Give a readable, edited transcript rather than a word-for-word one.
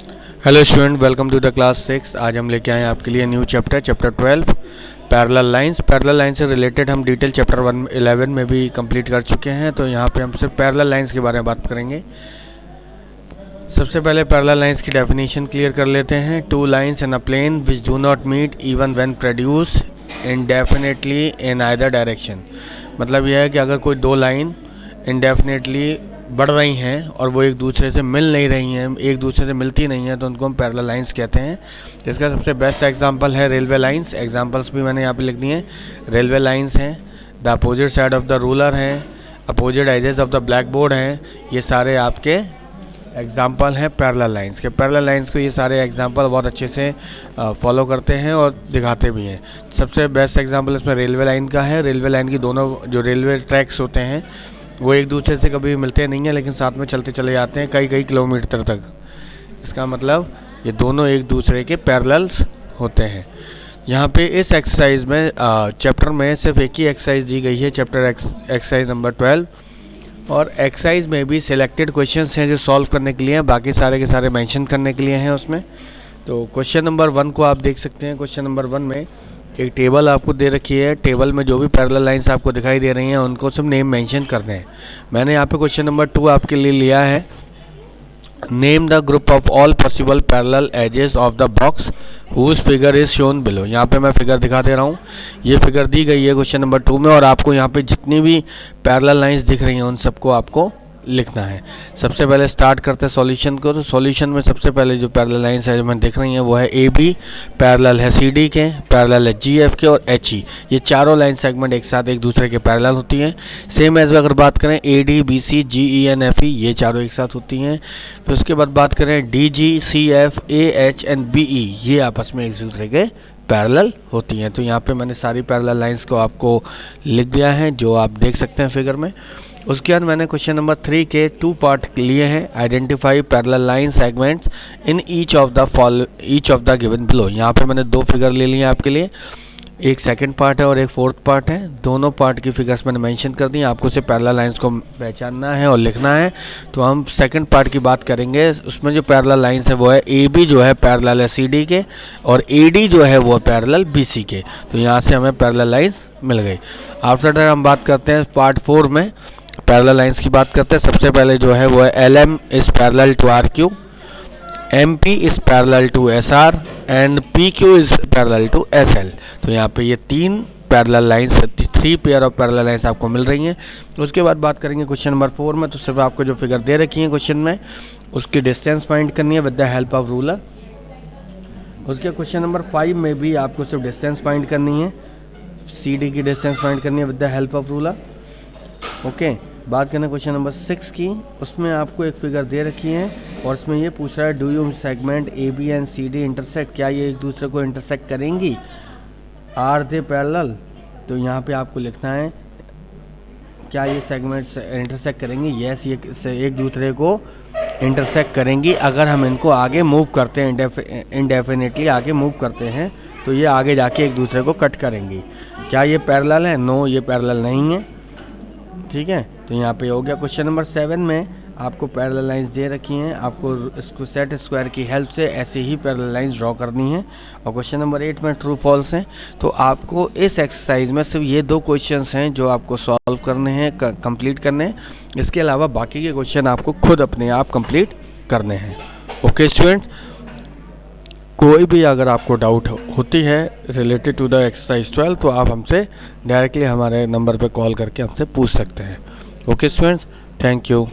Hello student, welcome to the class 6। आज हम लेके आए हैं आपके लिए new chapter 12 parallel lines. Parallel line से रिलेटेड हम डिटेल चैप्टर 11 में भी कंप्लीट कर चुके हैं, तो यहाँ पे हम सिर्फ पैरेलल लाइंस के बारे में बात करेंगे। सबसे पहले पैरेलल लाइंस की डेफिनेशन क्लियर कर लेते हैं। Two lines in a plane which do not meet even when produced indefinitely in either direction. मतलब यह है कि अगर कोई दो लाइन इंडेफिनेटली बढ़ रही हैं और वो एक दूसरे से मिल नहीं रही हैं, एक दूसरे से मिलती नहीं हैं, तो उनको हम पैरेलल लाइंस कहते हैं। इसका सबसे बेस्ट एग्जांपल है रेलवे लाइंस। एग्जांपल्स भी मैंने यहाँ पे लिख दिए हैं। रेलवे लाइंस हैं, the opposite side of the ruler हैं, opposite edges of the black board हैं। ये सारे आपके एग्जांपल हैं पैरेलल लाइंस के। पैरेलल लाइंस को ये सारे एग्जांपल बहुत अच्छे से फॉलो करते हैं और दिखाते भी हैं। सबसे बेस्ट एग्जांपल इसमें रेलवे लाइन का है। रेलवे लाइन की दोनों जो रेलवे ट्रैक्स होते हैं वो एक दूसरे से कभी मिलते नहीं हैं, लेकिन साथ में चलते चले जाते हैं कई किलोमीटर तक। इसका मतलब ये दोनों एक दूसरे के पैरेलल्स होते हैं। यहाँ पे इस एक्सरसाइज में चैप्टर में सिर्फ एक ही एक्सरसाइज दी गई है, चैप्टर एक्सरसाइज नंबर 12। और एक्सरसाइज में भी सिलेक्टेड क्वेश्चंस हैं जो सॉल्व करने के लिए हैं, बाकी सारे के सारे मेंशन करने के लिए हैं उसमें। तो क्वेश्चन नंबर 1 को आप देख सकते हैं। क्वेश्चन नंबर 1 में एक टेबल आपको दे रखी है। टेबल में जो भी पैरेलल लाइंस आपको दिखाई दे रही हैं उनको सब नेम मेंशन करने हैं। मैंने यहाँ पे क्वेश्चन नंबर 2 आपके लिए लिया है। Name the group of all possible parallel edges of the box whose figure is shown below. यहाँ पे मैं फिगर दिखा दे रहा हूँ। ये फिगर दी गई है क्वेश्चन नंबर 2 में, और आपको यहाँ पे जितनी भी पैरेलल लाइंस दिख रही हैं उन सबको आपको लिखना है। सबसे पहले स्टार्ट करते हैं सॉल्यूशन को। तो सॉल्यूशन में सबसे पहले जो पैरेलल लाइंस है जो मैं दिख रही हैं वो है ए बी, पैरेलल है सी डी के, पैरेलल है जी एफ के और एच ई। ये चारों लाइन सेगमेंट एक साथ एक दूसरे के पैरेलल होती हैं। सेम एज अगर बात करें A D B C G E N F E, ये चारों एक साथ होती हैं। फिर उसके बाद बात करें D G C F A H and B E, ये आपस में एक दूसरे के पैरेलल होती हैं। तो यहाँ पे मैंने सारी पैरेलल लाइंस को आपको लिख दिया है जो आप देख सकते हैं फिगर में। उसके बाद मैंने क्वेश्चन नंबर 3 के 2 पार्ट लिए हैं। Identify parallel line segments in each of the given below. यहाँ पे मैंने 2 फिगर ले लिए हैं आपके लिए। एक सेकंड पार्ट है और एक फोर्थ पार्ट है। दोनों पार्ट की फिगर्स मैंने मेंशन कर दी। आपको सिर्फ पैरेलल लाइंस को पहचानना है और लिखना है। तो हम सेकंड पार्ट की बात करेंगे। उसमें जो पैरेलल लाइंस है वो है ए बी जो है पैरेलल है सी डी के, और ए डी जो है वो है पैरेलल बी सी के। तो यहाँ से हमें पैरेलल लाइंस मिल गई। आफ्टर दैट हम बात करते हैं पार्ट 4 में पैरेलल लाइंस की बात करते हैं। सबसे पहले जो है वो है L M is parallel to R Q, M P is parallel to S R and P Q is parallel to S L. तो यहाँ पे ये 3 parallel lines, 3 pair of parallel lines आपको मिल रही हैं। उसके बाद बात करेंगे क्वेश्चन नंबर 4 में। तो सिर्फ आपको जो फिगर दे रखी है क्वेश्चन में उसकी डिस्टेंस फाइंड करनी है with the help of ruler. उसके क्वेश्चन नंबर 5 में भी आपको सिर्फ डिस्टेंस फाइंड करनी है, सी डी की डिस्टेंस फाइंड करनी है with the help of ruler. Okay, बात करें क्वेश्चन नंबर 6 की। उसमें आपको एक फिगर दे रखी है और इसमें ये पूछ रहा है do you segment A B and C D intersect, क्या ये एक दूसरे को इंटरसेक्ट करेंगी, आर दे पैरेलल। तो यहाँ पे आपको लिखना है क्या ये सेगमेंट्स इंटरसेक्ट करेंगी। यस, ये एक दूसरे को इंटरसेक्ट करेंगी। अगर हम इनको आगे मूव करते हैं, इंडेफिनेटली आगे मूव करते हैं, तो ये आगे जाके एक दूसरे को कट करेंगी। क्या ये पैरेलल है? नो, ये पैरेलल नहीं है। ठीक है, तो यहाँ पे हो गया। क्वेश्चन नंबर 7 में आपको पैरेलल लाइंस दे रखी हैं। आपको इसको सेट स्क्वायर की हेल्प से ऐसे ही पैरेलल लाइंस ड्रॉ करनी है। और क्वेश्चन नंबर 8 में ट्रू फॉल्स हैं। तो आपको इस एक्सरसाइज में सिर्फ ये 2 क्वेश्चंस हैं जो आपको सॉल्व करने हैं, कंप्लीट करने हैं। इसके अलावा बाकी के क्वेश्चन आपको खुद अपने आप कंप्लीट करने हैं। ओके स्टूडेंट्स, कोई भी अगर आपको डाउट होती है रिलेटेड टू द एक्सरसाइज 12 तो आप हमसे डायरेक्टली हमारे नंबर पे कॉल करके हमसे पूछ सकते हैं। Okay students, thank you.